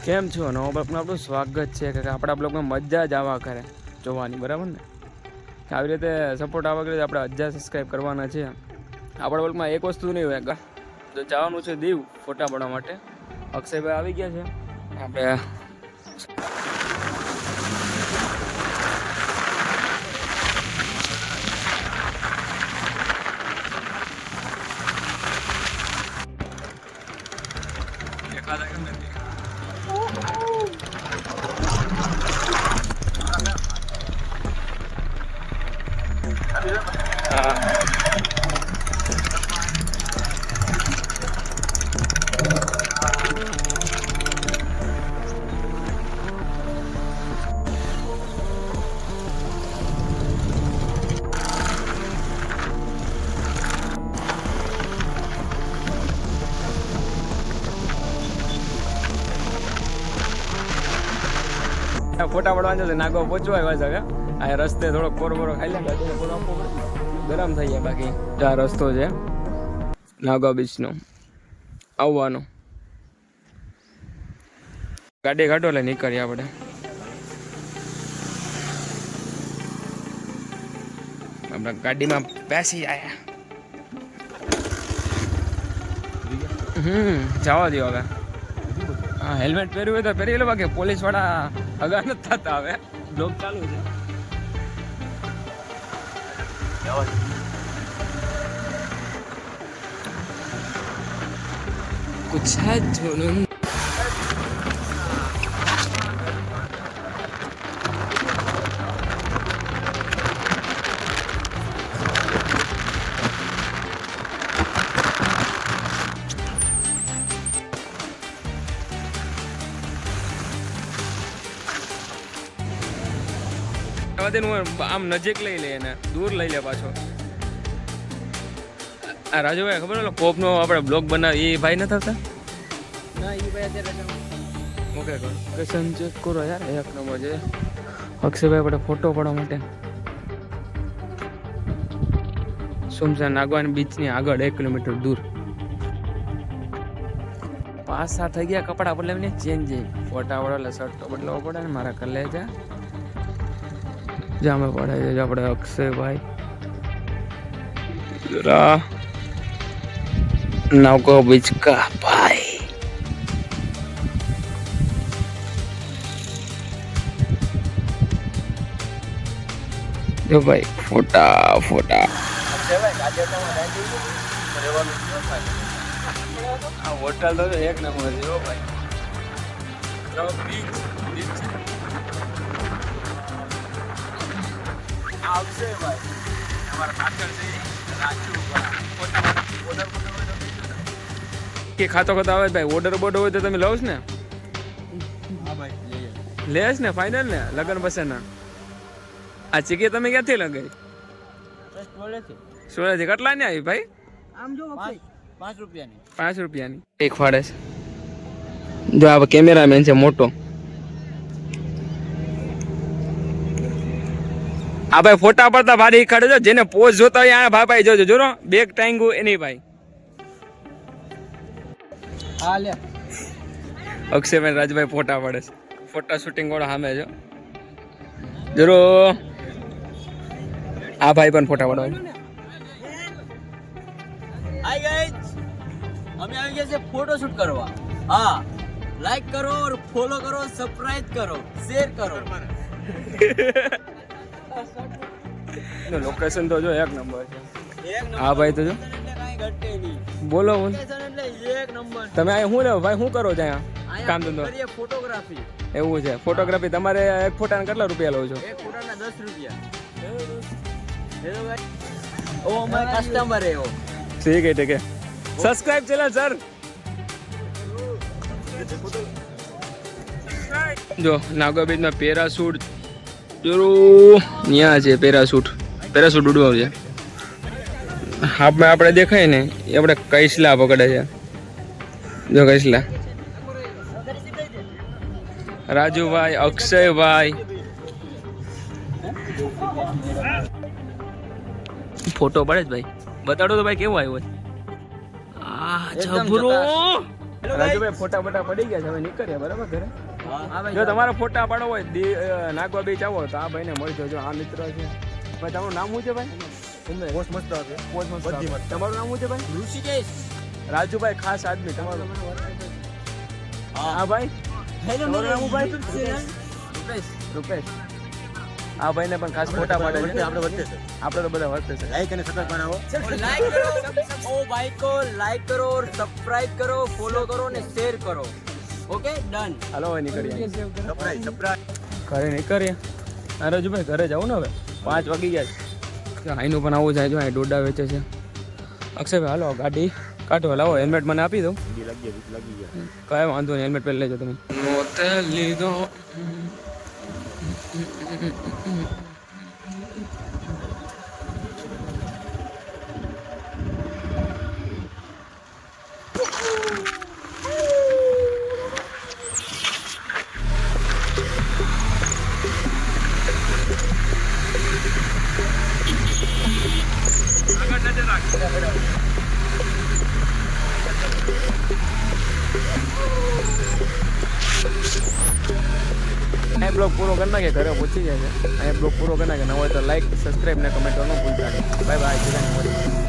કેમ છો? નવા બ્લોગમાં આપણું સ્વાગત છે કે આપણા બ્લોગમાં મજા જ આવા કરે જોવાની, બરાબર ને? આવી રીતે સપોર્ટ આવવા કરે આપણે 1000 સબસ્ક્રાઈબ કરવાના છે. આપણા બ્લોગમાં એક વસ્તુ નહીં હોય, તો જવાનું છે દીવ ફોટા પાડવા માટે. અક્ષયભાઈ આવી ગયા છે. આપણે ફોટા પડવાના છે. નાગો પહોંચવા આવ્યા છે. આ રસ્તે થોડો કોરો ખાઈ લે, ગરમ થઈ જાય. બાકી આ રસ્તો છે નાગા બીચનો આવવાનો. ગાડી કાઢો એટલે નીકળીએ આપણે. આપણે ગાડીમાં બેસી જાય. જવા દો હવે. હા, હેલ્મેટ પહેર્યું હોય તો પહેરી લો. બાકી પોલીસ વાળા અગા નથી થતા. હવે બ્લોક ચાલુ છે. कुछ है जुनून. આમ નજીક લઈ લે ને દૂર લઈ લે પાછો. આ રાજુભાઈ ખબર ને કોપનો આપણે બ્લોગ બનાવી, એ ભાઈ નથી થતા. ના, એ ભાઈ અત્યારે ઓકે કરો. લોકેશન ચેક કરો યાર, એક નંબર છે. અક્ષયભાઈ આપણે ફોટો પાડવા માટે સુમસાન નાગવાન બીચની આગળ 1 કિલોમીટર દૂર. પાછા થઈ ગયા કપડા બદલાવીને ચેન્જ. ફોટા વાળા શર્ટ તો બદલાવો પડે ને મારા કલેજા જામે પડે છે. આપણે અક્ષયભાઈ જરા नागो बीच का भाई. जो भाई फोटा होटल तो एक नंबर है भाई. आपसे भाई हमारा पार्टनर से राजू કે ખાતો આવે ભાઈ. ઓર્ડર બોર્ડર હોય તો તમે લો ને? હા ભાઈ લે ને. ફાઇનલ ને લગન પસંદ. આ ચીકી તમે ક્યાંથી લગાવી? 16 થી. કેટલા ની આવી ભાઈ? આમ જો 5 રૂપિયાની. 5 રૂપિયાની એક ફાડે છે. જો આ કેમેરામેન છે મોટો. આ ભાઈ ફોટા પડતા ભારી ખાડે છે. જેને પોઝ જોતા હોય આ ભાઈ જોજો. જોરો બેગ ટાંગુ એની ભાઈ. અક્ષયભાઈ રાજભાઈ ફોટા પડે છે. ફોટા શૂટિંગ વાળો સામે જો જરો. આ ભાઈ પણ ફોટા પડવા. હાય ગાઈસ, અમે આવી ગયા છે ફોટો શૂટ કરવા. હા, લાઈક કરો और ફોલો કરો, સબસ્ક્રાઇબ કરો, શેર કરો. લોકેશન તો જો એક નંબર છે. હા ભાઈ તો જો બોલો એક નંબર. તમે અહીં શું લેવો ભાઈ? શું કરો છો અહીંયા? કામ ધંધો ફોટોગ્રાફી. એવું છે. ફોટોગ્રાફી તમારે એક ફોટાના કેટલા રૂપિયા લો છો? એક ફોટાના 10 રૂપિયા. હેલો ભાઈ, ઓ માય કસ્ટમર હે. ઓ ठीक है ठीक है. Subscribe channel sir. જો નાગા બીચમાં પેરાશૂટ જરૂર ત્યાં છે. પેરાશૂટ ઉડવા છે. હાથમાં આપણે દેખાય ને એ આપણે કૈસલા પકડે છે. જો કૈસલા રાજુભાઈ, અક્ષયભાઈ ફોટો પડે જ ભાઈ. બતાડો તો ભાઈ કેવો આવ્યો. આ જબરો રાજુભાઈ ફોટા બોટા પડી ગયા છે હવે નીકળ્યા બરાબર ઘરે હા જો તમારા ફોટા પાડો હોય નાગવા બીચ આવો તો આ ભાઈને મળજો જો આ મિત્ર છે ભાઈ તમારું નામ શું છે ભાઈ ઉમેશ પોસ્ટ મસ્ત આવે પોસ્ટ મસ્ત બધી મસ્ત. તમારું નામ શું છે ભાઈ ઋષિકેશ રાજુભાઈ ખાસ આદમી તમારું હા ભાઈ હેલો તમારું નામ શું ભાઈ રૂપેશ રૂપેશ આ ભાઈને પણ ખાસ ફોટા પાડે છે આપણે વચ્ચે છે આપણે તો બધા વર્તે છે લાઈક અને સબસ્ક્રાઇબ બનાવો लाइक करो ओ भाई को लाइक करो और सब्सक्राइब करो फॉलो करो ने शेयर करो ओके डन હાલો હવે નીકળીએ સબસ્ક્રાઇબ ઘરે નીકળીએ હા રાજુભાઈ ઘરે જાઉં ને હવે 5 વાગી ગયા છે અહીંનું પણ આવું જાય જો અહીં ડોડા વેચે છે અક્ષયભાઈ હાલો ગાડી કાઢો લાવો હેલ્મેટ મને આપી દો લાગી ગયા કાંઈ વાંધો નહીં હેલ્મેટ પહેરી લેજો તમે લીધો અહીં બ્લોગ પૂરો કરી નાખે ઘરે પહોંચી જાય છે અહીં બ્લોગ પૂરો કરી નાખે ન હોય તો લાઈક સબસ્ક્રાઈબ ને કમેન્ટ કરવાનું ભૂલતા નહીં બાય બાય